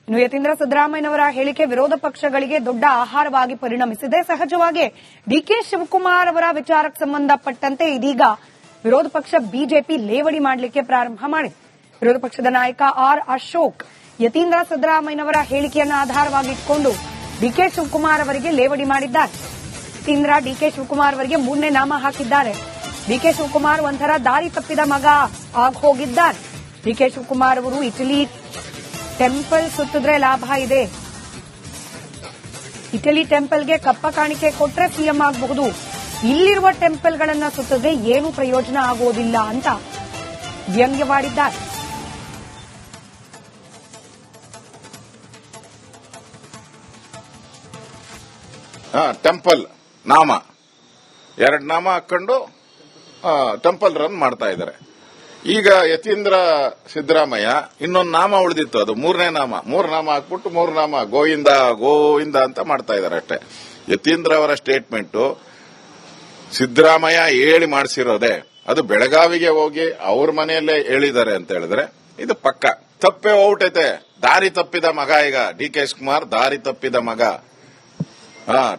ಇನ್ನು ಯತೀಂದ್ರ ಸಿದ್ದರಾಮಯ್ಯನವರ ಹೇಳಿಕೆ ವಿರೋಧ ಪಕ್ಷಗಳಿಗೆ ದೊಡ್ಡ ಆಹಾರವಾಗಿ ಪರಿಣಮಿಸಿದೆ. ಸಹಜವಾಗಿ ಡಿಕೆ ಶಿವಕುಮಾರ್ ಅವರ ವಿಚಾರಕ್ಕೆ ಸಂಬಂಧಪಟ್ಟಂತೆ ಇದೀಗ ವಿರೋಧ ಪಕ್ಷ ಬಿಜೆಪಿ ಲೇವಡಿ ಮಾಡಲಿಕ್ಕೆ ಪ್ರಾರಂಭ ಮಾಡಿದೆ. ವಿರೋಧ ಪಕ್ಷದ ನಾಯಕ ಆರ್ ಅಶೋಕ್ ಯತೀಂದ್ರ ಸಿದ್ದರಾಮಯ್ಯನವರ ಹೇಳಿಕೆಯನ್ನು ಆಧಾರವಾಗಿಟ್ಟುಕೊಂಡು ಡಿಕೆ ಶಿವಕುಮಾರ್ ಅವರಿಗೆ ಲೇವಡಿ ಮಾಡಿದ್ದಾರೆ. ಯತೀಂದ್ರ ಡಿಕೆ ಶಿವಕುಮಾರ್ ಅವರಿಗೆ 3ನೇ ನಾಮ ಹಾಕಿದ್ದಾರೆ. ಡಿಕೆ ಶಿವಕುಮಾರ್ ಒಂಥರ ದಾರಿ ತಪ್ಪಿದ ಮಗ ಆಗಿ ಹೋಗಿದ್ದಾರೆ. ಡಿಕೆ ಶಿವಕುಮಾರ್ ಅವರು ಇಟಲಿ ಟೆಂಪಲ್ ಸುತ್ತಿದ್ರೆ ಲಾಭ ಇದೆ, ಇಟಲಿ ಟೆಂಪಲ್ಗೆ ಕಪ್ಪ ಕಾಣಿಕೆ ಕೊಟ್ರೆ ಸಿಎಂ ಆಗಬಹುದು, ಇಲ್ಲಿರುವ ಟೆಂಪಲ್ಗಳನ್ನ ಸುತ್ತಿದ್ರೆ ಏನು ಪ್ರಯೋಜನ ಆಗೋದಿಲ್ಲ ಅಂತ ವ್ಯಂಗ್ಯವಾಡಿದ್ದಾರೆ. ಟೆಂಪಲ್ ನಾಮ 2 ನಾಮ ಹಾಕೊಂಡು ಟೆಂಪಲ್ ರನ್ ಮಾಡ್ತಾ ಇದ್ದಾರೆ. ಈಗ ಯತೀಂದ್ರ ಸಿದ್ದರಾಮಯ್ಯ ಇನ್ನೊಂದು ನಾಮ ಉಳಿದಿತ್ತು, ಅದು 3ನೇ ನಾಮ. 3 ನಾಮ ಹಾಕ್ಬಿಟ್ಟು 3 ನಾಮ ಗೋವಿಂದ ಗೋವಿಂದ ಅಂತ ಮಾಡ್ತಾ ಇದ್ದಾರೆ ಅಷ್ಟೇ. ಯತೀಂದ್ರ ಅವರ ಸ್ಟೇಟ್ಮೆಂಟ್ ಸಿದ್ದರಾಮಯ್ಯ ಹೇಳಿ ಮಾಡಿಸಿರೋದೆ, ಅದು ಬೆಳಗಾವಿಗೆ ಹೋಗಿ ಅವ್ರ ಮನೆಯಲ್ಲೇ ಹೇಳಿದ್ದಾರೆ ಅಂತ ಹೇಳಿದ್ರೆ ಇದು ಪಕ್ಕ ತಪ್ಪೇ ಹೋಗ್ಬಿಟ್ಟೈತೆ. ದಾರಿ ತಪ್ಪಿದ ಮಗ ಈಗ ಡಿ ಕೆ ಶಿವಕುಮಾರ್, ದಾರಿ ತಪ್ಪಿದ ಮಗ.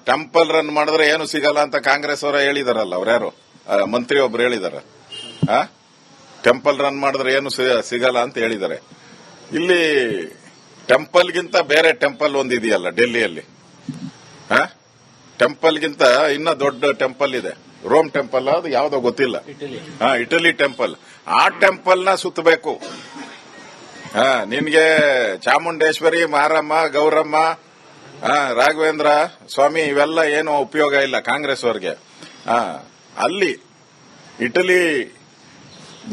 ಟೆಂಪಲ್ ರನ್ ಮಾಡಿದ್ರೆ ಏನು ಸಿಗಲ್ಲ ಅಂತ ಕಾಂಗ್ರೆಸ್ ಅವರ ಹೇಳಿದಾರಲ್ಲ, ಅವ್ರ್ಯಾರು ಮಂತ್ರಿ ಒಬ್ರು ಹೇಳಿದಾರ. ಟೆಂಪಲ್ ರನ್ ಮಾಡಿದ್ರೆ ಏನು ಸಿಗಲ್ಲ ಅಂತ ಹೇಳಿದ್ದಾರೆ. ಇಲ್ಲಿ ಟೆಂಪಲ್ಗಿಂತ ಬೇರೆ ಟೆಂಪಲ್ ಒಂದಿದೆಯಲ್ಲ ಡೆಲ್ಲಿಯಲ್ಲಿ. ಟೆಂಪಲ್ಗಿಂತ ಇನ್ನ ದೊಡ್ಡ ಟೆಂಪಲ್ ಇದೆ, ರೋಮ್ ಟೆಂಪಲ್, ಅದು ಯಾವ್ದೋ ಗೊತ್ತಿಲ್ಲ. Italy temple. ಆ ಟೆಂಪಲ್ ನ ಸುತ್ತಬೇಕು. ನಿನ್ಗೆ ಚಾಮುಂಡೇಶ್ವರಿ, ಮಾರಮ್ಮ, ಗೌರಮ್ಮ, ರಾಘವೇಂದ್ರ ಸ್ವಾಮಿ ಇವೆಲ್ಲ ಏನು ಉಪಯೋಗ ಇಲ್ಲ ಕಾಂಗ್ರೆಸ್ ಅವರಿಗೆ. ಅಲ್ಲಿ ಇಟಲಿ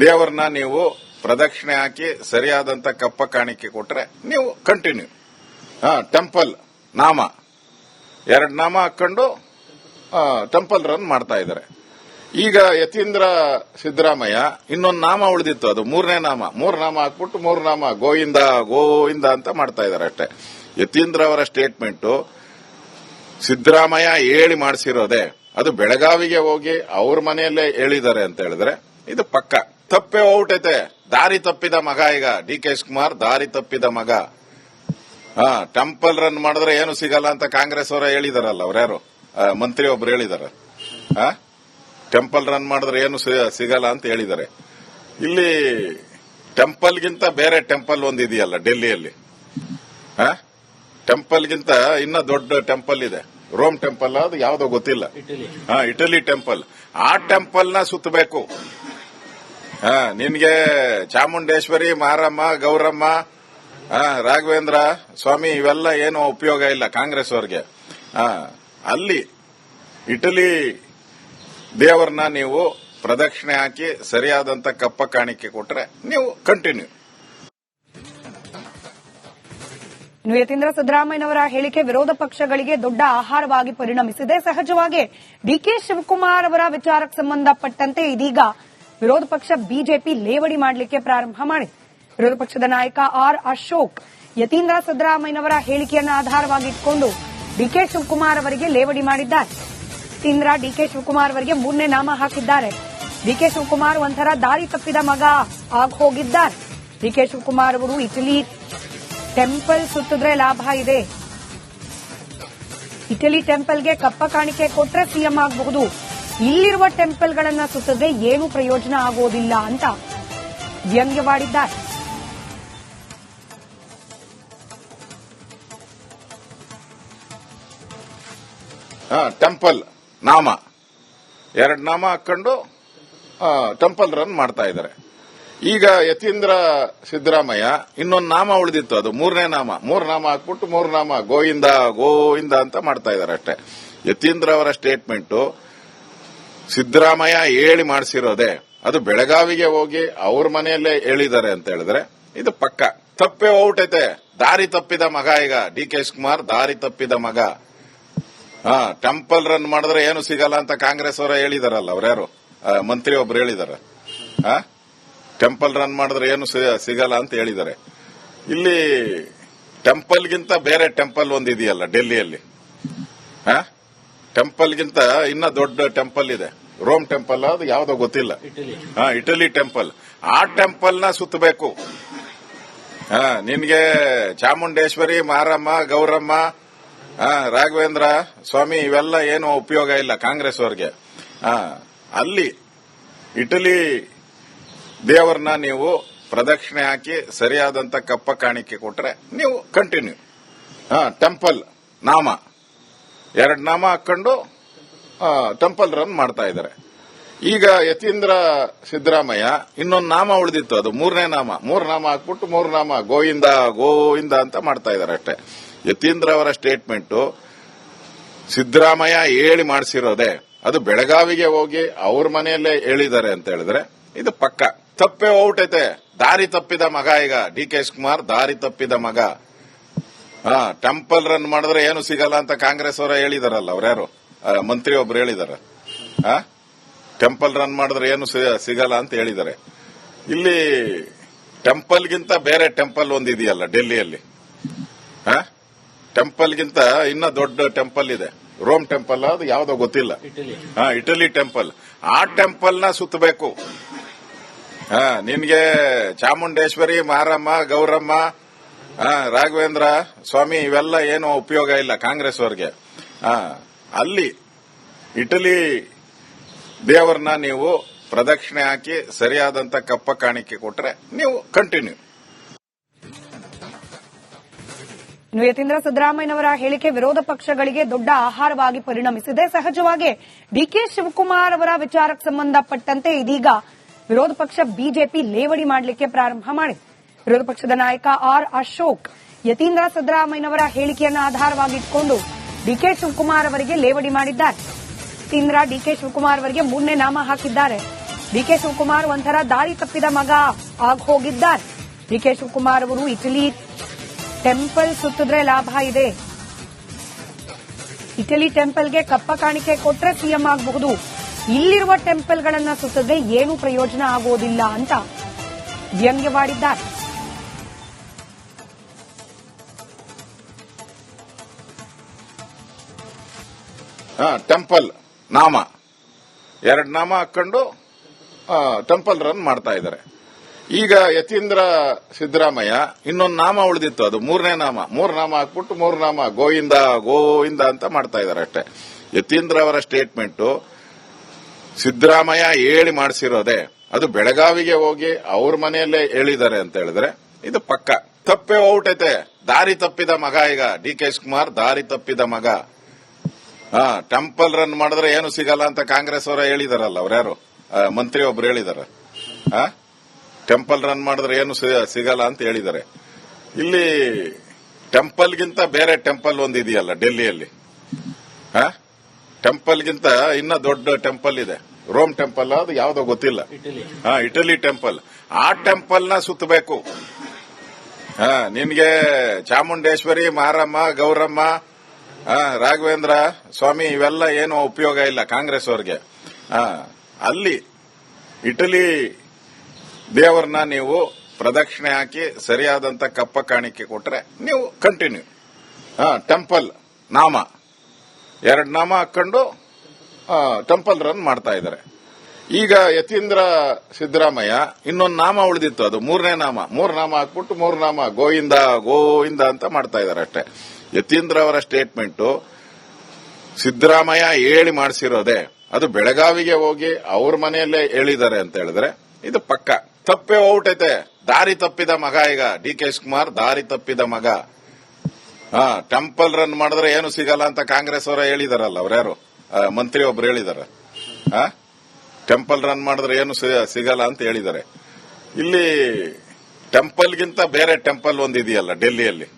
ದೇವರನ್ನ ನೀವು ಪ್ರದಕ್ಷಿಣೆ ಹಾಕಿ ಸರಿಯಾದಂತ ಕಪ್ಪ ಕಾಣಿಕೆ ಕೊಟ್ರೆ ನೀವು ಕಂಟಿನ್ಯೂ. ಟೆಂಪಲ್ ನಾಮ 2 ನಾಮ ಹಾಕೊಂಡು ಟೆಂಪಲ್ ರನ್ ಮಾಡ್ತಾ ಇದ್ದಾರೆ. ಈಗ ಯತೀಂದ್ರ ಸಿದ್ದರಾಮಯ್ಯ ಇನ್ನೊಂದು ನಾಮ ಉಳಿದಿತ್ತು, ಅದು 3ನೇ ನಾಮ. 3 ನಾಮ ಹಾಕ್ಬಿಟ್ಟು 3 ನಾಮ ಗೋವಿಂದ ಗೋವಿಂದ ಅಂತ ಮಾಡ್ತಾ ಇದ್ದಾರೆ ಅಷ್ಟೇ. ಯತೀಂದ್ರ ಅವರ ಸ್ಟೇಟ್ಮೆಂಟ್ ಸಿದ್ದರಾಮಯ್ಯ ಹೇಳಿ ಮಾಡಿಸಿರೋದೆ, ಅದು ಬೆಳಗಾವಿಗೆ ಹೋಗಿ ಅವ್ರ ಮನೆಯಲ್ಲೇ ಹೇಳಿದ್ದಾರೆ ಅಂತ ಹೇಳಿದ್ರೆ ಇದು ಪಕ್ಕ ತಪ್ಪೇ ಹೋಗ್ಬಿಟ್ಟೈತೆ. ದಾರಿ ತಪ್ಪಿದ ಮಗ ಈಗ ಡಿ ಕೆ ಶಿವಕುಮಾರ್, ದಾರಿ ತಪ್ಪಿದ ಮಗ. ಟೆಂಪಲ್ ರನ್ ಮಾಡಿದ್ರೆ ಏನು ಸಿಗಲ್ಲ ಅಂತ ಕಾಂಗ್ರೆಸ್ ಅವರ ಹೇಳಿದಾರಲ್ಲ, ಅವ್ರ್ಯಾರು ಮಂತ್ರಿ ಒಬ್ರು ಹೇಳಿದಾರ. ಟೆಂಪಲ್ ರನ್ ಮಾಡಿದ್ರೆ ಏನು ಸಿಗಲ್ಲ ಅಂತ ಹೇಳಿದ್ದಾರೆ. ಇಲ್ಲಿ ಟೆಂಪಲ್ಗಿಂತ ಬೇರೆ ಟೆಂಪಲ್ ಒಂದಿದೆಯಲ್ಲ ಡೆಲ್ಲಿಯಲ್ಲಿ. ಟೆಂಪಲ್ಗಿಂತ ಇನ್ನ ದೊಡ್ಡ ಟೆಂಪಲ್ ಇದೆ, ರೋಮ್ ಟೆಂಪಲ್, ಅದು ಯಾವ್ದೋ ಗೊತ್ತಿಲ್ಲ. Italy temple. ಆ ಟೆಂಪಲ್ ನ ಸುತ್ತಬೇಕು. ನಿನ್ಗೆ ಚಾಮುಂಡೇಶ್ವರಿ, ಮಾರಮ್ಮ, ಗೌರಮ್ಮ, ರಾಘವೇಂದ್ರ ಸ್ವಾಮಿ ಇವೆಲ್ಲ ಏನು ಉಪಯೋಗ ಇಲ್ಲ ಕಾಂಗ್ರೆಸ್ ಅವರಿಗೆ. ಅಲ್ಲಿ ಇಟಲಿ ದೇವರನ್ನ ನೀವು ಪ್ರದಕ್ಷಿಣೆ ಹಾಕಿ ಸರಿಯಾದಂತ ಕಪ್ಪ ಕಾಣಿಕೆ ಕೊಟ್ರೆ ನೀವು ಕಂಟಿನ್ಯೂ. ಇನ್ನು ಯತೀಂದ್ರ ಸಿದ್ದರಾಮಯ್ಯನವರ ಹೇಳಿಕೆ ವಿರೋಧ ಪಕ್ಷಗಳಿಗೆ ದೊಡ್ಡ ಆಹಾರವಾಗಿ ಪರಿಣಮಿಸಿದೆ. ಸಹಜವಾಗಿ ಡಿಕೆ ಶಿವಕುಮಾರ್ ಅವರ ವಿಚಾರಕ್ಕೆ ಸಂಬಂಧಪಟ್ಟಂತೆ ಇದೀಗ ವಿರೋಧ ಪಕ್ಷ ಬಿಜೆಪಿ ಲೇವಡಿ ಮಾಡಲಿಕ್ಕೆ ಪ್ರಾರಂಭ ಮಾಡಿದೆ. ವಿರೋಧ ಪಕ್ಷದ ನಾಯಕ ಆರ್ ಅಶೋಕ್ ಯತೀಂದ್ರ ಸಿದ್ದರಾಮಯ್ಯನವರ ಹೇಳಿಕೆಯನ್ನು ಆಧಾರವಾಗಿಟ್ಟುಕೊಂಡು ಡಿಕೆ ಶಿವಕುಮಾರ್ ಅವರಿಗೆ ಲೇವಡಿ ಮಾಡಿದ್ದಾರೆ. ಯತೀಂದ್ರ ಡಿಕೆ ಶಿವಕುಮಾರ್ ಅವರಿಗೆ 3ನೇ ನಾಮ ಹಾಕಿದ್ದಾರೆ. ಡಿಕೆ ಶಿವಕುಮಾರ್ ಒಂಥರ ದಾರಿ ತಪ್ಪಿದ ಮಗ ಆಗಿ ಹೋಗಿದ್ದಾರೆ. ಡಿಕೆ ಶಿವಕುಮಾರ್ ಅವರು ಇಟಲಿ ಟೆಂಪಲ್ ಸುತ್ತಿದ್ರೆ ಲಾಭ ಇದೆ, ಇಟಲಿ ಟೆಂಪಲ್ಗೆ ಕಪ್ಪ ಕಾಣಿಕೆ ಕೊಟ್ರೆ ಸಿಎಂ ಆಗಬಹುದು, ಇಲ್ಲಿರುವ ಟೆಂಪಲ್ಗಳನ್ನ ಸುತ್ತಿದ್ರೆ ಏನು ಪ್ರಯೋಜನ ಆಗೋದಿಲ್ಲ ಅಂತ ವ್ಯಂಗ್ಯವಾಡಿದ್ದಾರೆ. ಟೆಂಪಲ್ ನಾಮ 2 ನಾಮ ಹಾಕೊಂಡು ಟೆಂಪಲ್ ರನ್ ಮಾಡ್ತಾ ಇದ್ದಾರೆ. ಈಗ ಯತೀಂದ್ರ ಸಿದ್ದರಾಮಯ್ಯ ಇನ್ನೊಂದು ನಾಮ ಉಳಿದಿತ್ತು, ಅದು 3ನೇ ನಾಮ. 3 ನಾಮ ಹಾಕ್ಬಿಟ್ಟು 3 ನಾಮ ಗೋವಿಂದ ಗೋವಿಂದ ಅಂತ ಮಾಡ್ತಾ ಇದ್ದಾರೆ ಅಷ್ಟೇ. ಯತೀಂದ್ರ ಅವರ ಸ್ಟೇಟ್ಮೆಂಟ್ ಸಿದ್ದರಾಮಯ್ಯ ಹೇಳಿ ಮಾಡಿಸಿರೋದೆ, ಅದು ಬೆಳಗಾವಿಗೆ ಹೋಗಿ ಅವ್ರ ಮನೆಯಲ್ಲೇ ಹೇಳಿದ್ದಾರೆ ಅಂತ ಹೇಳಿದ್ರೆ ಇದು ಪಕ್ಕ ತಪ್ಪೇ ಹೋಗ್ಬಿಟ್ಟೈತೆ. ದಾರಿ ತಪ್ಪಿದ ಮಗ ಈಗ ಡಿ ಕೆ ಶಿವಕುಮಾರ್, ದಾರಿ ತಪ್ಪಿದ ಮಗ. ಟೆಂಪಲ್ ರನ್ ಮಾಡಿದ್ರೆ ಏನು ಸಿಗಲ್ಲ ಅಂತ ಕಾಂಗ್ರೆಸ್ ಅವರ ಹೇಳಿದಾರಲ್ಲ, ಅವ್ರ್ಯಾರು ಮಂತ್ರಿ ಒಬ್ರು ಹೇಳಿದಾರ. ಟೆಂಪಲ್ ರನ್ ಮಾಡಿದ್ರೆ ಏನು ಸಿಗಲ್ಲ ಅಂತ ಹೇಳಿದ್ದಾರೆ. ಇಲ್ಲಿ ಟೆಂಪಲ್ಗಿಂತ ಬೇರೆ ಟೆಂಪಲ್ ಒಂದಿದೆಯಲ್ಲ ಡೆಲ್ಲಿಯಲ್ಲಿ. ಟೆಂಪಲ್ಗಿಂತ ಇನ್ನ ದೊಡ್ಡ ಟೆಂಪಲ್ ಇದೆ, ರೋಮ್ ಟೆಂಪಲ್, ಅದು ಯಾವ್ದೋ ಗೊತ್ತಿಲ್ಲ. Italy temple. ಆ ಟೆಂಪಲ್ ನ ಸುತ್ತಬೇಕು. ನಿನ್ಗೆ ಚಾಮುಂಡೇಶ್ವರಿ, ಮಾರಮ್ಮ, ಗೌರಮ್ಮ, ರಾಘವೇಂದ್ರ ಸ್ವಾಮಿ ಇವೆಲ್ಲ ಏನು ಉಪಯೋಗ ಇಲ್ಲ ಕಾಂಗ್ರೆಸ್ ಅವ್ರಿಗೆ. ಅಲ್ಲಿ ಇಟಲಿ ದೇವರನ್ನ ನೀವು ಪ್ರದಕ್ಷಿಣೆ ಹಾಕಿ ಸರಿಯಾದಂತ ಕಪ್ಪ ಕಾಣಿಕೆ ಕೊಟ್ರೆ ನೀವು ಕಂಟಿನ್ಯೂ. ಟೆಂಪಲ್ ನಾಮ 2 ನಾಮ ಹಾಕೊಂಡು ಟೆಂಪಲ್ ರನ್ ಮಾಡ್ತಾ ಇದ್ದಾರೆ. ಈಗ ಯತೀಂದ್ರ ಸಿದ್ದರಾಮಯ್ಯ ಇನ್ನೊಂದು ನಾಮ ಉಳಿದಿತ್ತು, ಅದು 3ನೇ ನಾಮ. 3 ನಾಮ ಹಾಕ್ಬಿಟ್ಟು 3 ನಾಮ ಗೋವಿಂದ ಗೋವಿಂದ ಅಂತ ಮಾಡ್ತಾ ಇದ್ದಾರೆ ಅಷ್ಟೇ. ಯತೀಂದ್ರ ಅವರ ಸ್ಟೇಟ್ಮೆಂಟ್ ಸಿದ್ದರಾಮಯ್ಯ ಹೇಳಿ ಮಾಡಿಸಿರೋದೆ, ಅದು ಬೆಳಗಾವಿಗೆ ಹೋಗಿ ಅವ್ರ ಮನೆಯಲ್ಲೇ ಹೇಳಿದ್ದಾರೆ ಅಂತ ಹೇಳಿದ್ರೆ ಇದು ಪಕ್ಕ ತಪ್ಪೇ ಹೋಗ್ಬಿಟ್ಟೈತೆ. ದಾರಿ ತಪ್ಪಿದ ಮಗ ಈಗ ಡಿ ಕೆ ಶಿವಕುಮಾರ್, ದಾರಿ ತಪ್ಪಿದ ಮಗ. ಟೆಂಪಲ್ ರನ್ ಮಾಡಿದ್ರೆ ಏನು ಸಿಗಲ್ಲ ಅಂತ ಕಾಂಗ್ರೆಸ್ ಅವರ ಹೇಳಿದಾರಲ್ಲ, ಅವ್ರ್ಯಾರು ಮಂತ್ರಿ ಒಬ್ರು ಹೇಳಿದಾರೆ. ಟೆಂಪಲ್ ರನ್ ಮಾಡಿದ್ರೆ ಏನು ಸಿಗಲ್ಲ ಅಂತ ಹೇಳಿದ್ದಾರೆ. ಇಲ್ಲಿ ಟೆಂಪಲ್ಗಿಂತ ಬೇರೆ ಟೆಂಪಲ್ ಒಂದಿದೆಯಲ್ಲ ಡೆಲ್ಲಿಯಲ್ಲಿ. ಟೆಂಪಲ್ಗಿಂತ ಇನ್ನ ದೊಡ್ಡ ಟೆಂಪಲ್ ಇದೆ, ರೋಮ್ ಟೆಂಪಲ್, ಅದು ಯಾವ್ದೋ ಗೊತ್ತಿಲ್ಲ. Italy temple. ಆ ಟೆಂಪಲ್ ನ ಸುತ್ತಬೇಕು. ನಿನ್ಗೆ ಚಾಮುಂಡೇಶ್ವರಿ, ಮಾರಮ್ಮ, ಗೌರಮ್ಮ, ರಾಘವೇಂದ್ರ ಸ್ವಾಮಿ ಇವೆಲ್ಲ ಏನು ಉಪಯೋಗ ಇಲ್ಲ ಕಾಂಗ್ರೆಸ್ ಅವ್ರಿಗೆ. ಅಲ್ಲಿ ಇಟಲಿ ದೇವರನ್ನ ನೀವು ಪ್ರದಕ್ಷಿಣೆ ಹಾಕಿ ಸರಿಯಾದಂತ ಕಪ್ಪ ಕಾಣಿಕೆ ಕೊಟ್ರೆ ನೀವು ಕಂಟಿನ್ಯೂ. ಇನ್ನು ಯತೀಂದ್ರ ಸಿದ್ದರಾಮಯ್ಯನವರ ಹೇಳಿಕೆ ವಿರೋಧ ಪಕ್ಷಗಳಿಗೆ ದೊಡ್ಡ ಆಹಾರವಾಗಿ ಪರಿಣಮಿಸಿದೆ. ಸಹಜವಾಗಿ ಡಿಕೆ ಶಿವಕುಮಾರ್ ಅವರ ವಿಚಾರಕ್ಕೆ ಸಂಬಂಧಪಟ್ಟಂತೆ ಇದೀಗ ವಿರೋಧ ಪಕ್ಷ ಬಿಜೆಪಿ ಲೇವಡಿ ಮಾಡಲಿಕ್ಕೆ ಪ್ರಾರಂಭ ಮಾಡಿದೆ. ವಿರೋಧ ಪಕ್ಷದ ನಾಯಕ ಆರ್ ಅಶೋಕ್ ಯತೀಂದ್ರ ಸಿದ್ದರಾಮಯ್ಯನವರ ಹೇಳಿಕೆಯನ್ನು ಆಧಾರವಾಗಿಟ್ಟುಕೊಂಡು ಡಿಕೆ ಶಿವಕುಮಾರ್ ಅವರಿಗೆ ಲೇವಡಿ ಮಾಡಿದ್ದಾರೆ. ಯತೀಂದ್ರ ಡಿಕೆ ಶಿವಕುಮಾರ್ ಅವರಿಗೆ 3ನೇ ನಾಮ ಹಾಕಿದ್ದಾರೆ. ಡಿಕೆ ಶಿವಕುಮಾರ್ ಒಂಥರ ದಾರಿ ತಪ್ಪಿದ ಮಗ ಆಗಿ ಹೋಗಿದ್ದಾರೆ. ಡಿಕೆ ಶಿವಕುಮಾರ್ ಅವರು ಇಟಲಿ ಟೆಂಪಲ್ ಸುತ್ತಿದ್ರೆ ಲಾಭ ಇದೆ, ಇಟಲಿ ಟೆಂಪಲ್ಗೆ ಕಪ್ಪ ಕಾಣಿಕೆ ಕೊಟ್ರೆ ಸಿಎಂ ಆಗಬಹುದು, ಇಲ್ಲಿರುವ ಟೆಂಪಲ್ಗಳನ್ನ ಸುತ್ತಿದ್ರೆ ಏನೂ ಪ್ರಯೋಜನ ಆಗೋದಿಲ್ಲ ಅಂತ ವ್ಯಂಗ್ಯವಾಡಿದ್ದಾರೆ. ಟೆಂಪಲ್ ನಾಮ 2 ನಾಮ ಹಾಕೊಂಡು ಟೆಂಪಲ್ ರನ್ ಮಾಡ್ತಾ ಇದ್ದಾರೆ. ಈಗ ಯತೀಂದ್ರ ಸಿದ್ದರಾಮಯ್ಯ ಇನ್ನೊಂದು ನಾಮ ಉಳಿದಿತ್ತು, ಅದು 3ನೇ ನಾಮ. 3 ನಾಮ ಹಾಕ್ಬಿಟ್ಟು 3 ನಾಮ ಗೋವಿಂದ ಗೋವಿಂದ ಅಂತ ಮಾಡ್ತಾ ಇದ್ದಾರೆ ಅಷ್ಟೇ. ಯತೀಂದ್ರ ಅವರ ಸ್ಟೇಟ್ಮೆಂಟ್ ಸಿದ್ದರಾಮಯ್ಯ ಹೇಳಿ ಮಾಡಿಸಿರೋದೆ, ಅದು ಬೆಳಗಾವಿಗೆ ಹೋಗಿ ಅವ್ರ ಮನೆಯಲ್ಲೇ ಹೇಳಿದ್ದಾರೆ ಅಂತ ಹೇಳಿದ್ರೆ ಇದು ಪಕ್ಕ ತಪ್ಪೇ ಹೋಗ್ಬಿಟ್ಟೈತೆ. ದಾರಿ ತಪ್ಪಿದ ಮಗ ಈಗ ಡಿ ಕೆ ಶಿವಕುಮಾರ್, ದಾರಿ ತಪ್ಪಿದ ಮಗ. ಟೆಂಪಲ್ ರನ್ ಮಾಡಿದ್ರೆ ಏನು ಸಿಗಲ್ಲ ಅಂತ ಕಾಂಗ್ರೆಸ್ ಅವರ ಹೇಳಿದಾರಲ್ಲ, ಅವ್ರ್ಯಾರು ಮಂತ್ರಿ ಒಬ್ರು ಹೇಳಿದಾರೆ. ಟೆಂಪಲ್ ರನ್ ಮಾಡಿದ್ರೆ ಏನು ಸಿಗಲ್ಲ ಅಂತ ಹೇಳಿದ್ದಾರೆ. ಇಲ್ಲಿ ಟೆಂಪಲ್ಗಿಂತ ಬೇರೆ ಟೆಂಪಲ್ ಒಂದಿದೆಯಲ್ಲ ಡೆಲ್ಲಿಯಲ್ಲಿ. ಟೆಂಪಲ್ಗಿಂತ ಇನ್ನ ದೊಡ್ಡ ಟೆಂಪಲ್ ಇದೆ, ರೋಮ್ ಟೆಂಪಲ್, ಅದು ಯಾವ್ದೋ ಗೊತ್ತಿಲ್ಲ. Italy temple. ಆ ಟೆಂಪಲ್ ನ ಸುತ್ತಬೇಕು. ನಿನ್ಗೆ ಚಾಮುಂಡೇಶ್ವರಿ, ಮಾರಮ್ಮ, ಗೌರಮ್ಮ, ರಾಘವೇಂದ್ರ ಸ್ವಾಮಿ ಇವೆಲ್ಲ ಏನು ಉಪಯೋಗ ಇಲ್ಲ ಕಾಂಗ್ರೆಸ್ ಅವ್ರಿಗೆ. ಅಲ್ಲಿ ಇಟಲಿ ದೇವರನ್ನ ನೀವು ಪ್ರದಕ್ಷಿಣೆ ಹಾಕಿ ಸರಿಯಾದಂತ ಕಪ್ಪ ಕಾಣಿಕೆ ಕೊಟ್ರೆ ನೀವು ಕಂಟಿನ್ಯೂ. ಟೆಂಪಲ್ ನಾಮ 2 ನಾಮ ಹಾಕೊಂಡು ಟೆಂಪಲ್ ರನ್ ಮಾಡ್ತಾ ಇದ್ದಾರೆ. ಈಗ ಯತೀಂದ್ರ ಸಿದ್ದರಾಮಯ್ಯ ಇನ್ನೊಂದು ನಾಮ ಉಳಿದಿತ್ತು, ಅದು 3ನೇ ನಾಮ. 3 ನಾಮ ಹಾಕ್ಬಿಟ್ಟು 3 ನಾಮ ಗೋವಿಂದ ಗೋವಿಂದ ಅಂತ ಮಾಡ್ತಾ ಇದ್ದಾರೆ ಅಷ್ಟೇ. ಯತೀಂದ್ರ ಅವರ ಸ್ಟೇಟ್ಮೆಂಟ್ ಸಿದ್ದರಾಮಯ್ಯ ಹೇಳಿ ಮಾಡಿಸಿರೋದೆ, ಅದು ಬೆಳಗಾವಿಗೆ ಹೋಗಿ ಅವ್ರ ಮನೆಯಲ್ಲೇ ಹೇಳಿದ್ದಾರೆ ಅಂತ ಹೇಳಿದ್ರೆ ಇದು ಪಕ್ಕ ತಪ್ಪೇ ಹೋಗ್ಬಿಟ್ಟೈತೆ. ದಾರಿ ತಪ್ಪಿದ ಮಗ ಈಗ ಡಿ ಕೆ ಶಿವಕುಮಾರ್, ದಾರಿ ತಪ್ಪಿದ ಮಗ. ಟೆಂಪಲ್ ರನ್ ಮಾಡಿದ್ರೆ ಏನು ಸಿಗಲ್ಲ ಅಂತ ಕಾಂಗ್ರೆಸ್ ಅವರ ಹೇಳಿದಾರಲ್ಲ, ಅವ್ರ್ಯಾರು ಮಂತ್ರಿ ಒಬ್ರು ಹೇಳಿದಾರೆ. ಟೆಂಪಲ್ ರನ್ ಮಾಡಿದ್ರೆ ಏನು ಸಿಗಲ್ಲ ಅಂತ ಹೇಳಿದ್ದಾರೆ. ಇಲ್ಲಿ ಟೆಂಪಲ್ಗಿಂತ ಬೇರೆ ಟೆಂಪಲ್ ಒಂದಿದೆಯಲ್ಲ ಡೆಲ್ಲಿಯಲ್ಲಿ.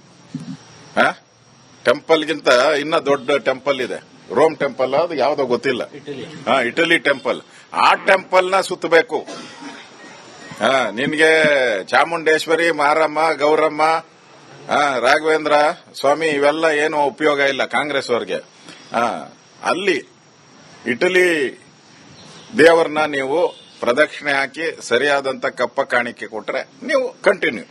ಟೆಂಪಲ್ಗಿಂತ ಇನ್ನ ದೊಡ್ಡ ಟೆಂಪಲ್ ಇದೆ, ರೋಮ್ ಟೆಂಪಲ್, ಅದು ಯಾವ್ದೋ ಗೊತ್ತಿಲ್ಲ. Italy temple. ಆ ಟೆಂಪಲ್ ನ ಸುತ್ತಬೇಕು. ನಿನ್ಗೆ ಚಾಮುಂಡೇಶ್ವರಿ, ಮಾರಮ್ಮ, ಗೌರಮ್ಮ, ರಾಘವೇಂದ್ರ ಸ್ವಾಮಿ ಇವೆಲ್ಲ ಏನು ಉಪಯೋಗ ಇಲ್ಲ ಕಾಂಗ್ರೆಸ್ ಅವ್ರಿಗೆ. ಅಲ್ಲಿ ಇಟಲಿ ದೇವರನ್ನ ನೀವು ಪ್ರದಕ್ಷಿಣೆ ಹಾಕಿ ಸರಿಯಾದಂತ ಕಪ್ಪ ಕಾಣಿಕೆ ಕೊಟ್ರೆ ನೀವು ಕಂಟಿನ್ಯೂ.